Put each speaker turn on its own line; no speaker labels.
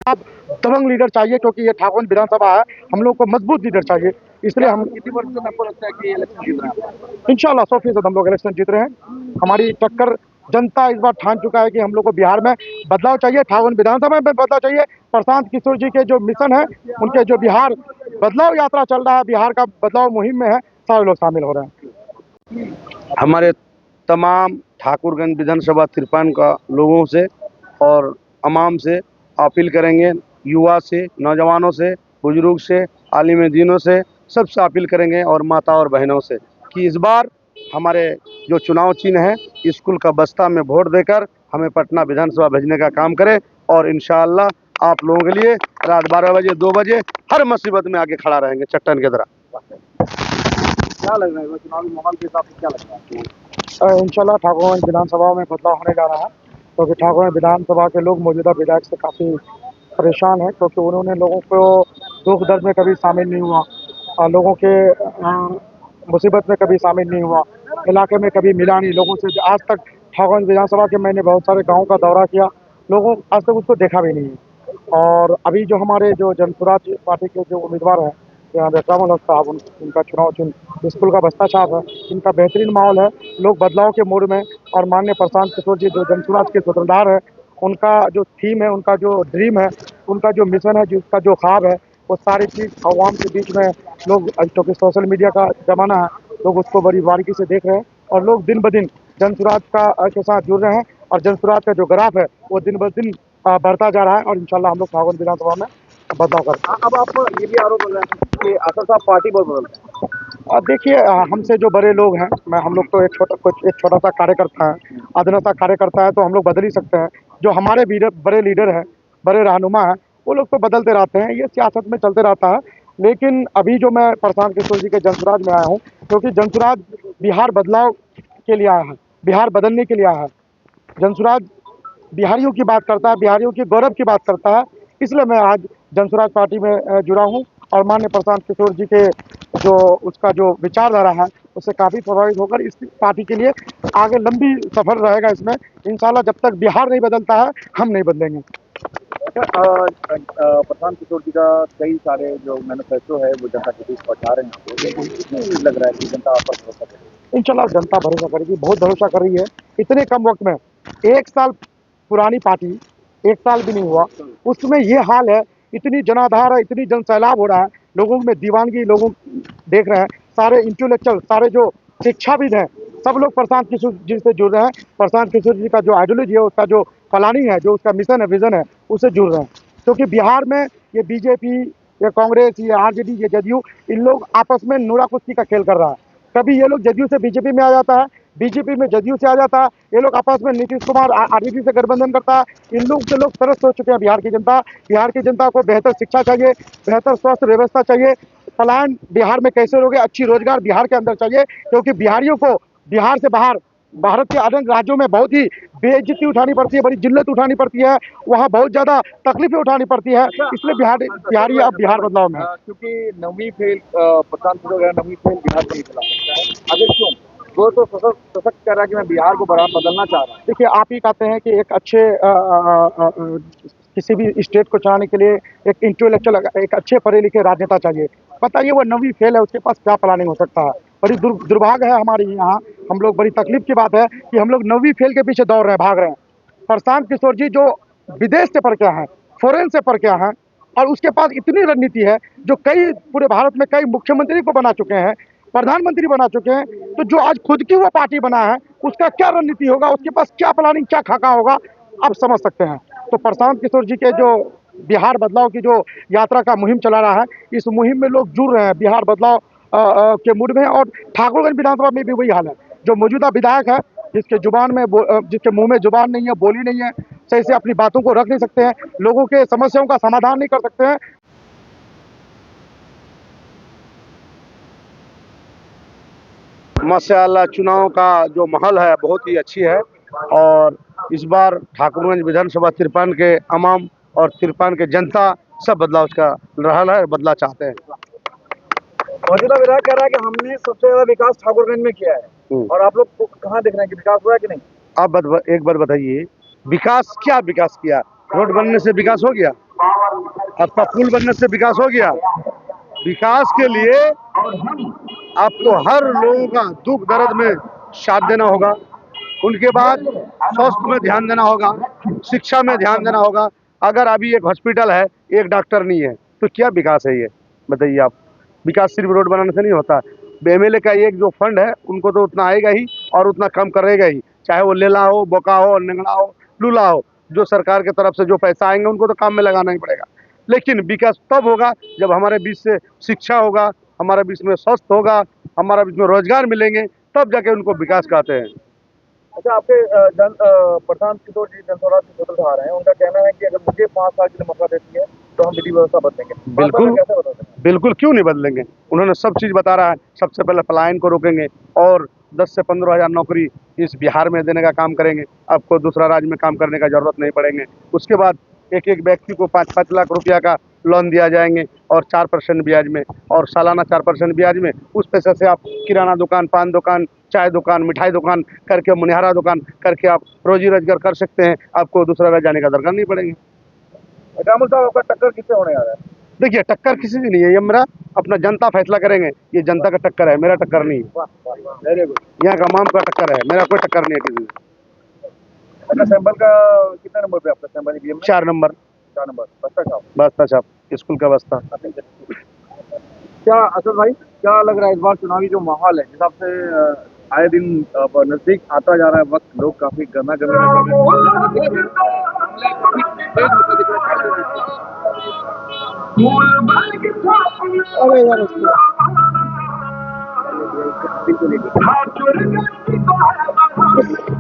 अब दबंग लीडर चाहिए, क्योंकि ये ठाकुर विधानसभा है, हम लोग को मजबूत लीडर चाहिए। इसलिए हम
कितनी परसेंट आपको लगता है कि इलेक्शन जीत रहे हैं?
इंशाल्लाह 100% हम लोग इलेक्शन जीत रहे हैं। हमारी टक्कर जनता इस बार ठान चुका है कि हम लोग को बिहार में बदलाव चाहिए, ठाकुर विधानसभा में बदलाव चाहिए। प्रशांत किशोर जी के जो मिशन है, उनके जो बिहार बदलाव यात्रा चल रहा है, बिहार का बदलाव मुहिम में है, सारे लोग शामिल हो रहे हैं।
हमारे तमाम ठाकुरगंज विधानसभा तिरपान का लोगों से और अवाम से अपील करेंगे, युवा से, नौजवानों से, बुजुर्ग से, आलिम दीनों से, सबसे अपील करेंगे और माता और बहनों से कि इस बार हमारे जो चुनाव चिन्ह है स्कूल का बस्ता में वोट देकर हमें पटना विधानसभा भेजने का काम करें। और इंशाअल्लाह आप लोगों के लिए रात 12 बजे 2 बजे हर मुसीबत में आके खड़ा रहेंगे चट्टान की तरह।
क्या लग रहा है चुनावी माहौल के हिसाब से, क्या लग रहा है?
इंशाल्लाह ठाकुर विधानसभा में बदलाव होने जा रहा है, क्योंकि ठाकुर विधानसभा के लोग मौजूदा विधायक से काफ़ी परेशान है, क्योंकि उन्होंने लोगों को दुख दर्द में कभी शामिल नहीं हुआ और लोगों के मुसीबत में कभी शामिल नहीं हुआ, इलाके में कभी मिला नहीं लोगों से। आज तक ठाकुर विधानसभा के मैंने बहुत सारे गाँव का दौरा किया, लोगों आज तक उसको देखा भी नहीं है। और अभी जो हमारे जो जनसुराज पार्टी के जो उम्मीदवार हैं, यहाँ बेकराम हक साहब, उनका चुनाव चिन्ह स्कूल का बस्ता छाप है, इनका बेहतरीन माहौल है, लोग बदलाव के मूड में। और माननीय प्रशांत किशोर जी जो जनसुराज के सूत्रधार है, उनका जो थीम है, उनका जो ड्रीम है, उनका जो मिशन है, जिसका जो ख्वाब है, वो सारी चीज़ आवाम के बीच में लोग, क्योंकि सोशल मीडिया का ज़माना है, लोग उसको बड़ी बारीकी से देख रहे हैं और लोग दिन ब दिन जनसुराज का के साथ जुड़ रहे हैं। और जनसुराज का जो ग्राफ है वो दिन ब दिन बढ़ता जा रहा है और इंशाल्लाह हम लोग ठाकुर विधानसभा में बदलाव करते हैं।
अब आप ये भी आरोप लग रहा है कि असद साहब पार्टी बहुत बदलते हैं।
और देखिए, हमसे जो बड़े लोग हैं, हम लोग तो एक छोटा सा कार्यकर्ता है, अदना सा कार्यकर्ता है, तो हम लोग बदल ही सकते हैं। जो हमारे बड़े लीडर हैं, बड़े रहनुमा हैं, वो लोग तो बदलते रहते हैं, ये सियासत में चलते रहता है। लेकिन अभी जो मैं प्रशांत किशोर जी के जनसुराज में आया हूँ, क्योंकि जनसुराज बिहार बदलाव के लिए आया है, बिहार बदलने के लिए आया है। जनसुराज बिहारियों की बात करता है, बिहारियों के गौरव की बात करता है, इसलिए मैं आज जनसुराज पार्टी में जुड़ा हूँ। और माननीय प्रशांत किशोर जी के जो उसका जो विचारधारा है, उससे काफ़ी प्रभावित होकर इस पार्टी के लिए आगे लंबी सफर रहेगा इसमें। इंशाल्लाह जब तक बिहार नहीं बदलता है, हम नहीं बदलेंगे।
प्रशांत किशोर जी का कई सारे जो मैनिफेस्टो है वो जनता के बीच पहुंचा रहे हैं, कितनी लग रहा है कि जनता आप पर भरोसा करेगी?
इंशाल्लाह जनता भरोसा करेगी, बहुत भरोसा कर रही है। इतने कम वक्त में, 1 साल पुरानी पार्टी, 1 साल भी नहीं हुआ, उसमें ये हाल है, इतनी जनाधार है, इतनी जन सैलाब हो रहा है, लोगों में दीवानगी, लोगों देख रहे हैं, सारे इंटेलेक्चुअल, सारे जो शिक्षाविद हैं, सब लोग प्रशांत किशोर जी से जुड़ रहे हैं। प्रशांत किशोर जी का जो आइडियोलॉजी है, उसका जो प्लानिंग है, जो उसका मिशन है, विजन है, उससे जुड़ रहे हैं। क्योंकि बिहार में ये बीजेपी, ये कांग्रेस, ये आरजेडी, ये जदयू, इन लोग आपस में नूरा कुश्ती का खेल कर रहा है। कभी ये लोग जदयू से बीजेपी में आ जाता है, बीजेपी में जदयू से आ जाता है, ये लोग आपस में नीतीश कुमार आरजेडी से गठबंधन करता है। इन लोग से लोग तरस हो चुके हैं बिहार की जनता। बिहार की जनता को बेहतर शिक्षा चाहिए, बेहतर स्वास्थ्य व्यवस्था चाहिए, पलायन बिहार में कैसे रोके, अच्छी रोजगार बिहार के अंदर चाहिए। क्योंकि बिहारियों को बिहार से बाहर भारत के अन्य राज्यों में बहुत ही बेइज्जती उठानी पड़ती है, बड़ी जिल्लत उठानी पड़ती है, वहाँ बहुत ज़्यादा तकलीफें उठानी पड़ती है। इसलिए बिहारी अब बिहार बदलाव में है।
क्योंकि नवी फेल प्रशांत किशोर का नवी फेल बिहार नहीं चला सकता है, आखिर क्यों? वो तो सशक्त कह रहा है कि मैं बिहार को बदलना चाह रहा हूँ।
देखिए, आप ही कहते हैं कि एक अच्छे किसी भी स्टेट को चलाने के लिए एक इंटेलेक्चुअल, एक अच्छे पढ़े लिखे राजनेता चाहिए। बताइए, वो नवी फेल है, उसके पास क्या प्लानिंग हो सकता है? बड़ी दुर्भाग्य है हमारे यहाँ, हम लोग, बड़ी तकलीफ की बात है कि हम लोग नवी फेल के पीछे दौड़ रहे हैं, भाग रहे हैं। प्रशांत किशोर जी जो विदेश से पढ़ के आए हैं, फॉरेन से पढ़ के आए हैं, और उसके पास इतनी रणनीति है, जो कई पूरे भारत में कई मुख्यमंत्री को बना चुके हैं, प्रधानमंत्री बना चुके हैं। तो जो आज खुद की वो पार्टी बना है, उसका क्या रणनीति होगा, उसके पास क्या प्लानिंग, क्या खाका होगा, आप समझ सकते हैं। तो प्रशांत किशोर जी के जो बिहार बदलाव की जो यात्रा का मुहिम चला रहा है, इस मुहिम में लोग जुड़ रहे हैं बिहार बदलाव के मूड में। और ठाकुरगंज विधानसभा में भी वही हाल है। जो मौजूदा विधायक है, जिसके जुबान में जिसके मुंह में जुबान नहीं है, बोली नहीं है, सही से अपनी बातों को रख नहीं सकते हैं, लोगों के समस्याओं का समाधान नहीं कर सकते हैं।
माशाअल्लाह चुनाव का जो माहौल है बहुत ही अच्छी है। और इस बार ठाकुरगंज विधानसभा तिरपान के अवाम और तिरपान के जनता सब बदलाव का रहल है, बदला चाहते हैं।
मौजूदा विधायक कह रहा है कि हमने सबसे ज्यादा विकास ठाकुरगंज में किया है, और आप लोग कहाँ देख रहे हैं कि विकास हुआ है कि नहीं?
आप एक बार बताइए, विकास क्या विकास किया? रोड बनने से विकास हो गया? आपका पुल बनने से विकास हो गया। विकास के लिए आपको हर लोगों का दुख दर्द में साथ देना होगा। उनके बाद स्वास्थ्य में ध्यान देना होगा, शिक्षा में ध्यान देना होगा। अगर अभी एक हॉस्पिटल है, एक डॉक्टर नहीं है, तो क्या विकास है ये बताइए आप। विकास सिर्फ रोड बनाने से नहीं होता। एमएलए का एक जो फंड है, उनको तो उतना आएगा ही और उतना कम करेगा ही, चाहे वो लेला हो, बोका हो, निंगड़ा हो, लूला हो। जो सरकार की तरफ से जो पैसा आएंगे उनको तो काम में लगाना ही पड़ेगा। लेकिन विकास तब होगा जब हमारे बीच से शिक्षा होगा, हमारे बीच में स्वास्थ्य होगा, हमारे बीच में रोजगार मिलेंगे, तब जाके उनको विकास कहते हैं।
अच्छा, आपके प्रशांत किशोर जी जनस्वराज के सूत्रधार हैं, उनका कहना है कि अगर मुझे 5 साल के लिए मौका देती है तो हम विधि व्यवस्था बदलेंगे।
बिल्कुल,
कैसे बताते हैं?
बिल्कुल क्यों नहीं बदलेंगे। उन्होंने सब चीज़ बता रहा है। सबसे पहले पलायन को रोकेंगे और 10 से 15 हज़ार नौकरी इस बिहार में देने का काम करेंगे। आपको दूसरा राज्य में काम करने का जरूरत नहीं पड़ेंगे। उसके बाद एक एक व्यक्ति को 5-5 लाख रुपया का लोन दिया जाएंगे और 4% ब्याज में, और सालाना 4% ब्याज में उस पैसे से आप किराना दुकान, पान दुकान, चाय दुकान, मिठाई दुकान करके, मुनिहारा दुकान करके आप रोजी रोजगार कर सकते हैं। आपको दूसरा राज्य जाने का दरकार नहीं पड़ेंगे।
रामुल साहब, आपका टक्कर किससे होने आ रहा है?
देखिए, टक्कर किसी से नहीं है, ये मेरा अपना जनता फैसला करेंगे। ये जनता का टक्कर है, मेरा टक्कर नहीं है।
Very good.
यहाँ का आवाम का टक्कर है, मेरा कोई टक्कर नहीं है किसी से।
अच्छा, सैंपल का कितना नंबर पे आपका सैंपल ईवीएम में?
4 नंबर।
4 नंबर बस्ता छाप।
बस्ता छाप, स्कूल का बस्ता।
क्या असद भाई, क्या लग रहा है इस बार चुनावी जो माहौल है, जिस हिसाब से आए दिन नजदीक आता जा रहा है वक्त, लोग काफी गरमा गमी
अरे यार उसको
में